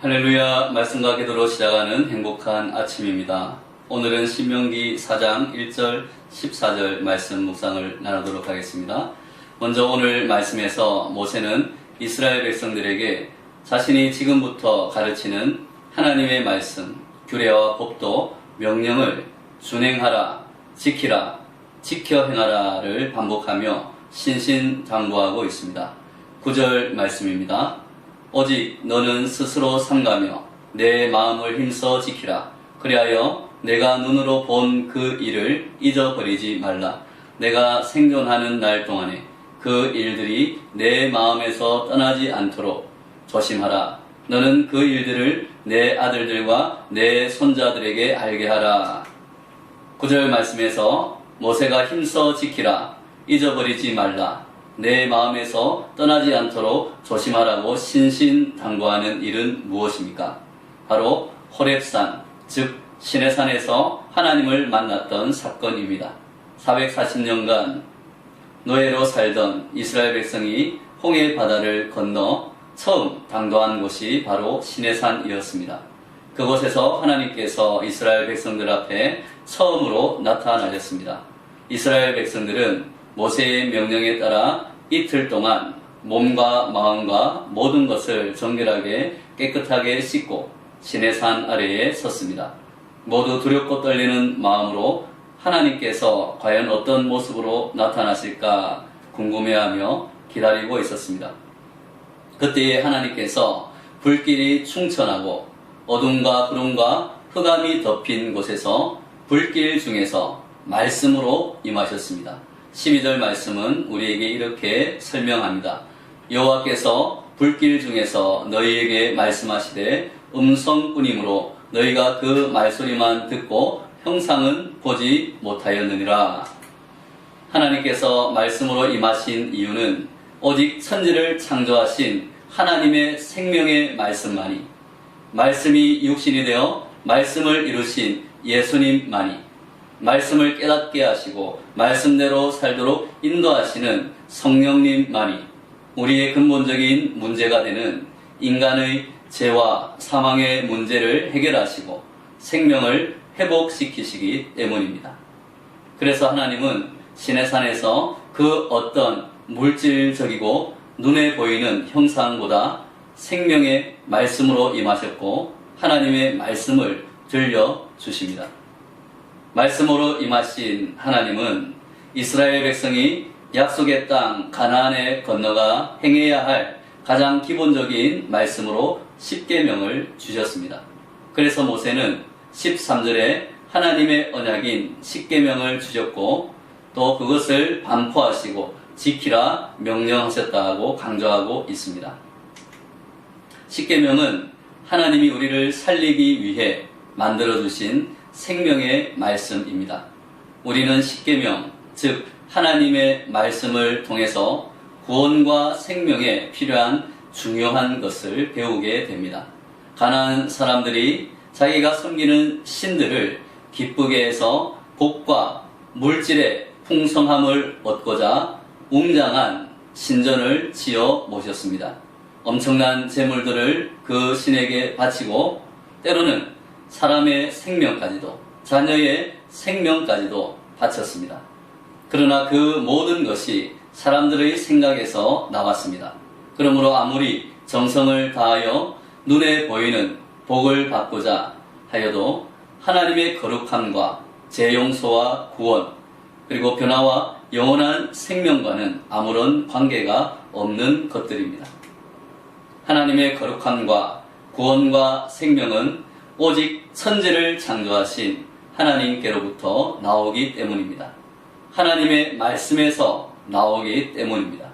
할렐루야. 말씀과 기도로 시작하는 행복한 아침입니다. 오늘은 신명기 4장 1절 14절 말씀 묵상을 나누도록 하겠습니다. 먼저 오늘 말씀에서 모세는 이스라엘 백성들에게 자신이 지금부터 가르치는 하나님의 말씀, 규례와 법도 명령을 준행하라, 지키라, 지켜 행하라를 반복하며 신신당부하고 있습니다. 9절 말씀입니다. 오직 너는 스스로 삼가며 내 마음을 힘써 지키라. 그리하여 내가 눈으로 본 그 일을 잊어버리지 말라. 내가 생존하는 날 동안에 그 일들이 내 마음에서 떠나지 않도록 조심하라. 너는 그 일들을 내 아들들과 내 손자들에게 알게 하라. 9절 말씀에서 모세가 힘써 지키라, 잊어버리지 말라, 내 마음에서 떠나지 않도록 조심하라고 신신당부하는 일은 무엇입니까? 바로 호렙산, 즉 시내산에서 하나님을 만났던 사건입니다. 440년간 노예로 살던 이스라엘 백성이 홍해 바다를 건너 처음 당도한 곳이 바로 시내산이었습니다. 그곳에서 하나님께서 이스라엘 백성들 앞에 처음으로 나타나셨습니다. 이스라엘 백성들은 모세의 명령에 따라 이틀 동안 몸과 마음과 모든 것을 정결하게 깨끗하게 씻고 시내산 아래에 섰습니다. 모두 두렵고 떨리는 마음으로 하나님께서 과연 어떤 모습으로 나타나실까 궁금해하며 기다리고 있었습니다. 그때에 하나님께서 불길이 충천하고 어둠과 구름과 흑암이 덮인 곳에서 불길 중에서 말씀으로 임하셨습니다. 12절 말씀은 우리에게 이렇게 설명합니다. 여호와께서 불길 중에서 너희에게 말씀하시되 음성뿐이므로 너희가 그 말소리만 듣고 형상은 보지 못하였느니라. 하나님께서 말씀으로 임하신 이유는 오직 천지를 창조하신 하나님의 생명의 말씀만이, 말씀이 육신이 되어 말씀을 이루신 예수님만이, 말씀을 깨닫게 하시고 말씀대로 살도록 인도하시는 성령님만이 우리의 근본적인 문제가 되는 인간의 죄와 사망의 문제를 해결하시고 생명을 회복시키시기 때문입니다. 그래서 하나님은 시내산에서 그 어떤 물질적이고 눈에 보이는 형상보다 생명의 말씀으로 임하셨고 하나님의 말씀을 들려주십니다. 말씀으로 임하신 하나님은 이스라엘 백성이 약속의 땅 가나안에 건너가 행해야 할 가장 기본적인 말씀으로 십계명을 주셨습니다. 그래서 모세는 13절에 하나님의 언약인 십계명을 주셨고 또 그것을 반포하시고 지키라 명령하셨다고 강조하고 있습니다. 십계명은 하나님이 우리를 살리기 위해 만들어주신 생명의 말씀입니다. 우리는 십계명, 즉 하나님의 말씀을 통해서 구원과 생명에 필요한 중요한 것을 배우게 됩니다. 가나안 사람들이 자기가 섬기는 신들을 기쁘게 해서 복과 물질의 풍성함을 얻고자 웅장한 신전을 지어 모셨습니다. 엄청난 재물들을 그 신에게 바치고 때로는 사람의 생명까지도, 자녀의 생명까지도 바쳤습니다. 그러나 그 모든 것이 사람들의 생각에서 나왔습니다. 그러므로 아무리 정성을 다하여 눈에 보이는 복을 받고자 하여도 하나님의 거룩함과 재용서와 구원, 그리고 변화와 영원한 생명과는 아무런 관계가 없는 것들입니다. 하나님의 거룩함과 구원과 생명은 오직 천지를 창조하신 하나님께로부터 나오기 때문입니다. 하나님의 말씀에서 나오기 때문입니다.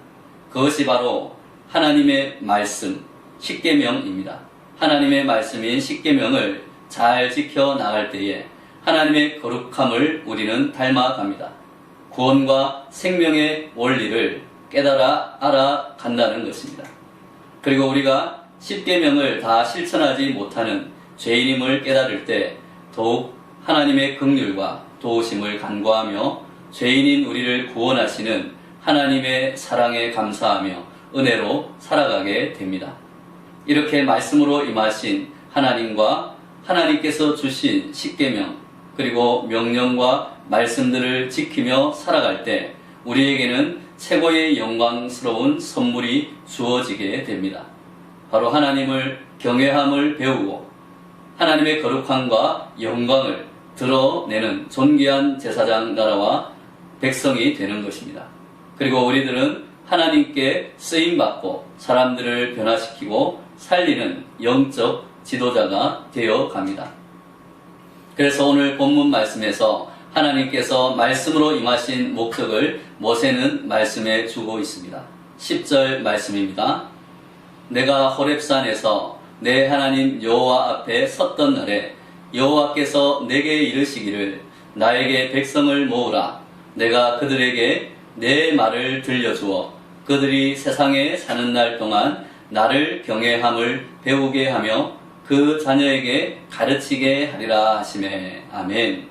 그것이 바로 하나님의 말씀, 십계명입니다. 하나님의 말씀인 십계명을 잘 지켜 나갈 때에 하나님의 거룩함을 우리는 닮아갑니다. 구원과 생명의 원리를 깨달아 알아간다는 것입니다. 그리고 우리가 십계명을 다 실천하지 못하는 죄인임을 깨달을 때 더욱 하나님의 긍휼과 도우심을 간구하며 죄인인 우리를 구원하시는 하나님의 사랑에 감사하며 은혜로 살아가게 됩니다. 이렇게 말씀으로 임하신 하나님과 하나님께서 주신 십계명 그리고 명령과 말씀들을 지키며 살아갈 때 우리에게는 최고의 영광스러운 선물이 주어지게 됩니다. 바로 하나님을 경외함을 배우고 하나님의 거룩함과 영광을 드러내는 존귀한 제사장 나라와 백성이 되는 것입니다. 그리고 우리들은 하나님께 쓰임받고 사람들을 변화시키고 살리는 영적 지도자가 되어 갑니다. 그래서 오늘 본문 말씀에서 하나님께서 말씀으로 임하신 목적을 모세는 말씀해 주고 있습니다. 10절 말씀입니다. 내가 호렙산에서 내 하나님 여호와 앞에 섰던 날에 여호와께서 내게 이르시기를 나에게 백성을 모으라. 내가 그들에게 내 말을 들려주어 그들이 세상에 사는 날 동안 나를 경외함을 배우게 하며 그 자녀에게 가르치게 하리라 하시매. 아멘.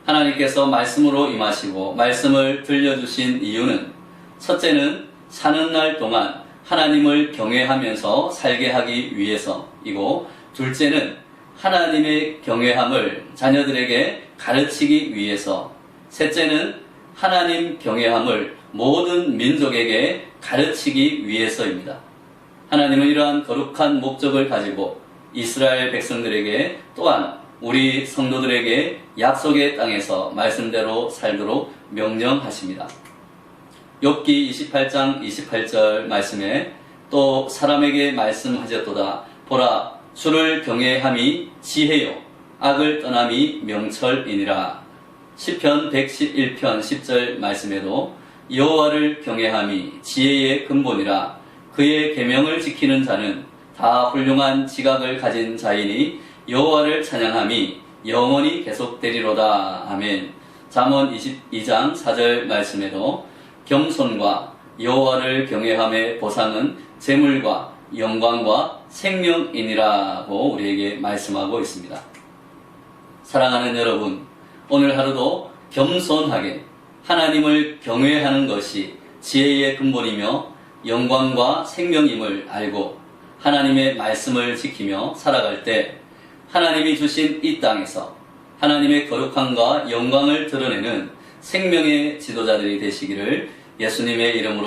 하나님께서 말씀으로 임하시고 말씀을 들려주신 이유는 첫째는 사는 날 동안 하나님을 경외하면서 살게 하기 위해서이고, 둘째는 하나님의 경외함을 자녀들에게 가르치기 위해서, 셋째는 하나님 경외함을 모든 민족에게 가르치기 위해서입니다. 하나님은 이러한 거룩한 목적을 가지고 이스라엘 백성들에게 또한 우리 성도들에게 약속의 땅에서 말씀대로 살도록 명령하십니다. 욥기 28장 28절 말씀에 또 사람에게 말씀하셨도다. 보라, 주를 경외함이 지혜요 악을 떠남이 명철이니라. 시편 111편 10절 말씀에도 여호와를 경외함이 지혜의 근본이라. 그의 계명을 지키는 자는 다 훌륭한 지각을 가진 자이니 여호와를 찬양함이 영원히 계속되리로다. 아멘. 잠언 22장 4절 말씀에도 겸손과 여호와를 경외함의 보상은 재물과 영광과 생명이니라고 우리에게 말씀하고 있습니다. 사랑하는 여러분, 오늘 하루도 겸손하게 하나님을 경외하는 것이 지혜의 근본이며 영광과 생명임을 알고 하나님의 말씀을 지키며 살아갈 때 하나님이 주신 이 땅에서 하나님의 거룩함과 영광을 드러내는 생명의 지도자들이 되시기를 예수님의 이름으로